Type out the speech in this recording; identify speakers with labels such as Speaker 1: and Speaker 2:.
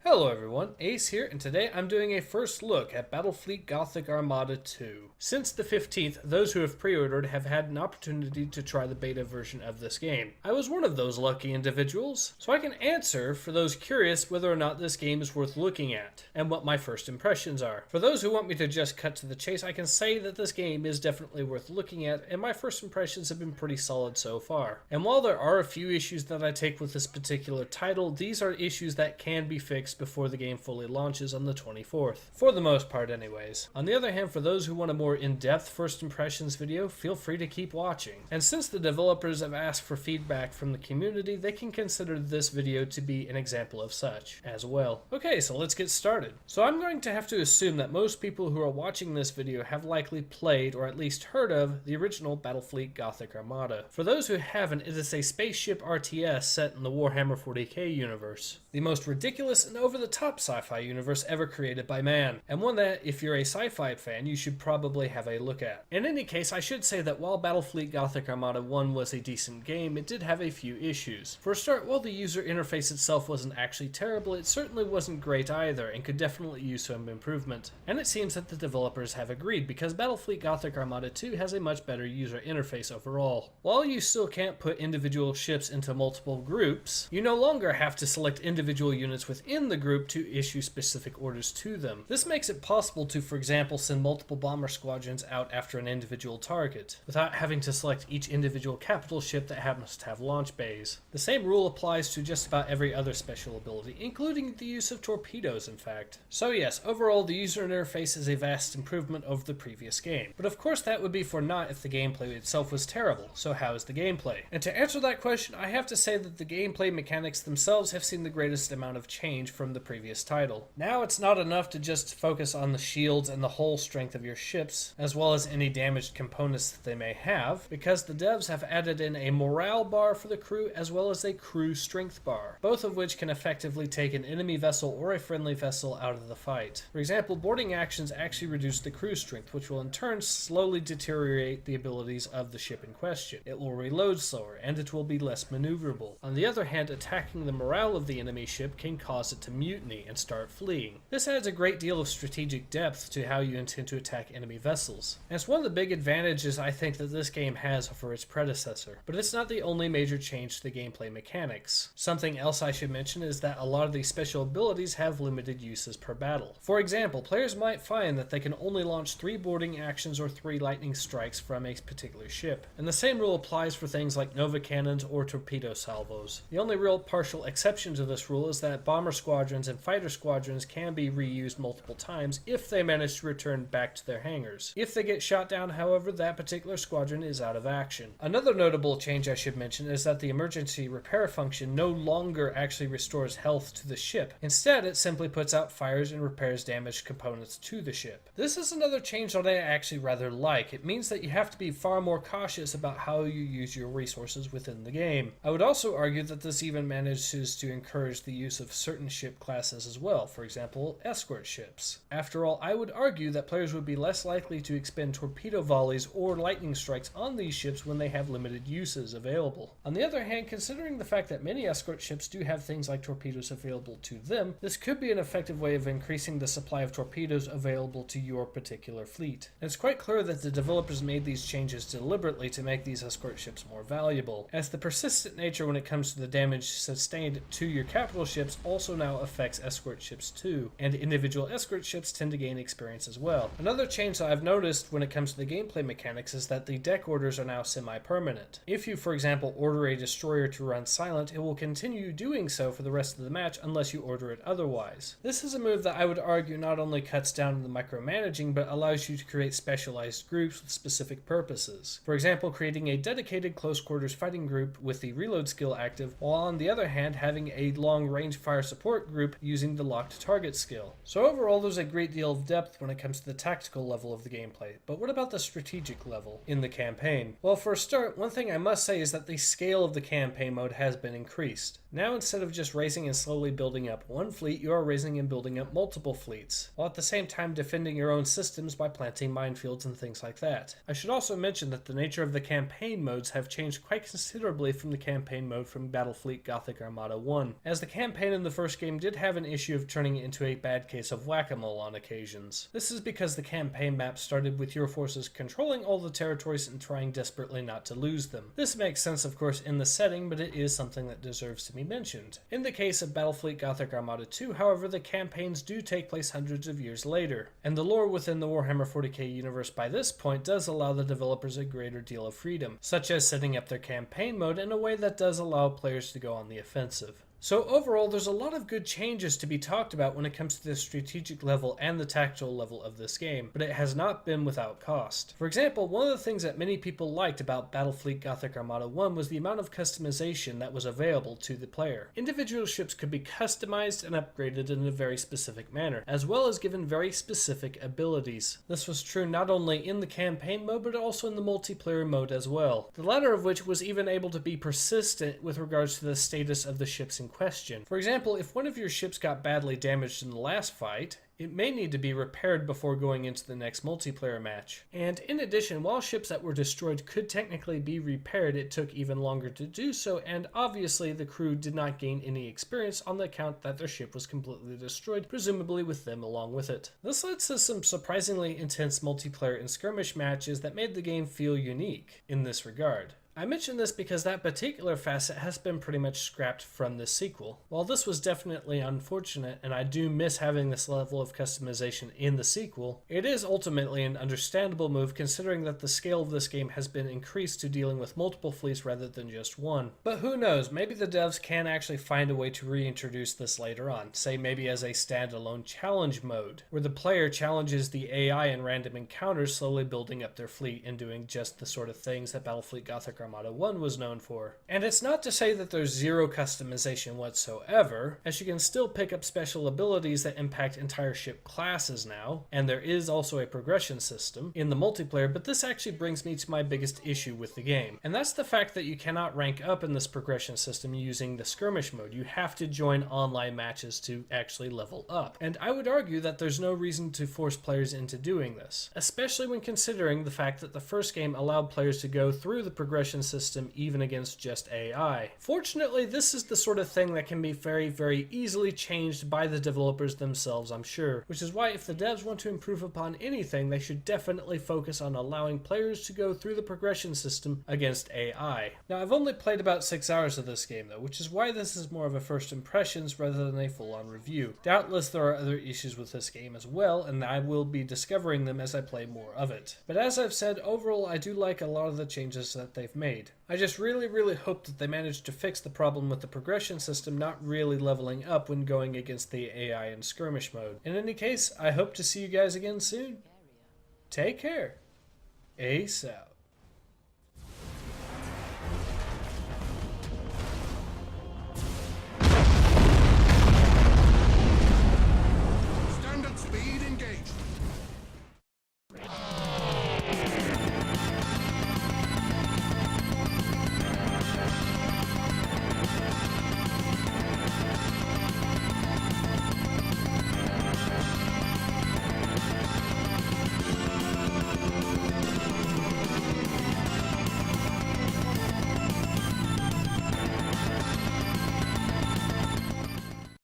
Speaker 1: Hello everyone, Ace here, and today I'm doing a first look at Battlefleet Gothic Armada 2. Since the 15th, those who have pre-ordered have had an opportunity to try the beta version of this game. I was one of those lucky individuals, so I can answer for those curious whether or not this game is worth looking at, and what my first impressions are. For those who want me to just cut to the chase, I can say that this game is definitely worth looking at, and my first impressions have been pretty solid so far. And while there are a few issues that I take with this particular title, these are issues that can be fixed before the game fully launches on the 24th. For the most part anyways. On the other hand, for those who want a more in-depth first impressions video, feel free to keep watching. And since the developers have asked for feedback from the community, they can consider this video to be an example of such as well. Okay, so let's get started. So I'm going to have to assume that most people who are watching this video have likely played or at least heard of the original Battlefleet Gothic Armada. For those who haven't, it is a spaceship RTS set in the Warhammer 40k universe. The most ridiculous and over-the-top sci-fi universe ever created by man, and one that, if you're a sci-fi fan, you should probably have a look at. In any case, I should say that while Battlefleet Gothic Armada 1 was a decent game, it did have a few issues. For a start, while the user interface itself wasn't actually terrible, it certainly wasn't great either, and could definitely use some improvement. And it seems that the developers have agreed, because Battlefleet Gothic Armada 2 has a much better user interface overall. While you still can't put individual ships into multiple groups, you no longer have to select individual units within the group to issue specific orders to them. This makes it possible to, for example, send multiple bomber squadrons out after an individual target, without having to select each individual capital ship that happens to have launch bays. The same rule applies to just about every other special ability, including the use of torpedoes, in fact. So yes, overall the user interface is a vast improvement over the previous game. But of course that would be for naught if the gameplay itself was terrible, so how is the gameplay? And to answer that question, I have to say that the gameplay mechanics themselves have seen the greatest amount of change from the previous title. Now it's not enough to just focus on the shields and the whole strength of your ships, as well as any damaged components that they may have, because the devs have added in a morale bar for the crew as well as a crew strength bar, both of which can effectively take an enemy vessel or a friendly vessel out of the fight. For example, boarding actions actually reduce the crew strength, which will in turn slowly deteriorate the abilities of the ship in question. It will reload slower, and it will be less maneuverable. On the other hand, attacking the morale of the enemy ship can cause it to mutiny and start fleeing. This adds a great deal of strategic depth to how you intend to attack enemy vessels. And it's one of the big advantages I think that this game has over its predecessor. But it's not the only major change to the gameplay mechanics. Something else I should mention is that a lot of these special abilities have limited uses per battle. For example, players might find that they can only launch 3 boarding actions or 3 lightning strikes from a particular ship. And the same rule applies for things like nova cannons or torpedo salvos. The only real partial exception to this rule is that bomber squadrons and fighter squadrons can be reused multiple times if they manage to return back to their hangars. If they get shot down, however, that particular squadron is out of action. Another notable change I should mention is that the emergency repair function no longer actually restores health to the ship. Instead, it simply puts out fires and repairs damaged components to the ship. This is another change that I actually rather like. It means that you have to be far more cautious about how you use your resources within the game. I would also argue that this even manages to encourage the use of certain ship classes as well, for example, escort ships. After all, I would argue that players would be less likely to expend torpedo volleys or lightning strikes on these ships when they have limited uses available. On the other hand, considering the fact that many escort ships do have things like torpedoes available to them, this could be an effective way of increasing the supply of torpedoes available to your particular fleet. And it's quite clear that the developers made these changes deliberately to make these escort ships more valuable, as the persistent nature when it comes to the damage sustained to your capital ships also now affects escort ships too, and individual escort ships tend to gain experience as well. Another change that I've noticed when it comes to the gameplay mechanics is that the deck orders are now semi-permanent. If you, for example, order a destroyer to run silent, it will continue doing so for the rest of the match unless you order it otherwise. This is a move that I would argue not only cuts down on the micromanaging, but allows you to create specialized groups with specific purposes. For example, creating a dedicated close quarters fighting group with the reload skill active, while on the other hand having a long range fire support group using the locked target skill. So overall there's a great deal of depth when it comes to the tactical level of the gameplay, but what about the strategic level in the campaign? Well, for a start, one thing I must say is that the scale of the campaign mode has been increased. Now instead of just raising and slowly building up one fleet, you are raising and building up multiple fleets, while at the same time defending your own systems by planting minefields and things like that. I should also mention that the nature of the campaign modes have changed quite considerably from the campaign mode from Battlefleet Gothic Armada 1, as the campaign in the first game game did have an issue of turning it into a bad case of whack-a-mole on occasions. This is because the campaign map started with your forces controlling all the territories and trying desperately not to lose them. This makes sense, of course, in the setting, but it is something that deserves to be mentioned. In the case of Battlefleet Gothic Armada 2, however, the campaigns do take place hundreds of years later, and the lore within the Warhammer 40k universe by this point does allow the developers a greater deal of freedom, such as setting up their campaign mode in a way that does allow players to go on the offensive. So overall, there's a lot of good changes to be talked about when it comes to the strategic level and the tactical level of this game, but it has not been without cost. For example, one of the things that many people liked about Battlefleet Gothic Armada 1 was the amount of customization that was available to the player. Individual ships could be customized and upgraded in a very specific manner, as well as given very specific abilities. This was true not only in the campaign mode, but also in the multiplayer mode as well, the latter of which was even able to be persistent with regards to the status of the ships in question. For example, if one of your ships got badly damaged in the last fight, it may need to be repaired before going into the next multiplayer match. And in addition, while ships that were destroyed could technically be repaired, it took even longer to do so, and obviously the crew did not gain any experience on the account that their ship was completely destroyed, presumably with them along with it. This led to some surprisingly intense multiplayer and skirmish matches that made the game feel unique in this regard. I mention this because that particular facet has been pretty much scrapped from this sequel. While this was definitely unfortunate, and I do miss having this level of customization in the sequel, it is ultimately an understandable move considering that the scale of this game has been increased to dealing with multiple fleets rather than just one. But who knows, maybe the devs can actually find a way to reintroduce this later on, say maybe as a standalone challenge mode, where the player challenges the AI in random encounters, slowly building up their fleet and doing just the sort of things that Battlefleet Gothic Armada 1 was known for. And it's not to say that there's zero customization whatsoever, as you can still pick up special abilities that impact entire ship classes now, and there is also a progression system in the multiplayer, but this actually brings me to my biggest issue with the game, and that's the fact that you cannot rank up in this progression system using the skirmish mode. You have to join online matches to actually level up, and I would argue that there's no reason to force players into doing this, especially when considering the fact that the first game allowed players to go through the progression system even against just AI. Fortunately, this is the sort of thing that can be very easily changed by the developers themselves, I'm sure, which is why if the devs want to improve upon anything, they should definitely focus on allowing players to go through the progression system against AI. Now, I've only played about 6 hours of this game though, which is why this is more of a first impressions rather than a full-on review. Doubtless there are other issues with this game as well, and I will be discovering them as I play more of it. But as I've said, overall I do like a lot of the changes that they've made. I just really hope that they manage to fix the problem with the progression system not really leveling up when going against the AI in skirmish mode. In any case, I hope to see you guys again soon. Take care. Ace out.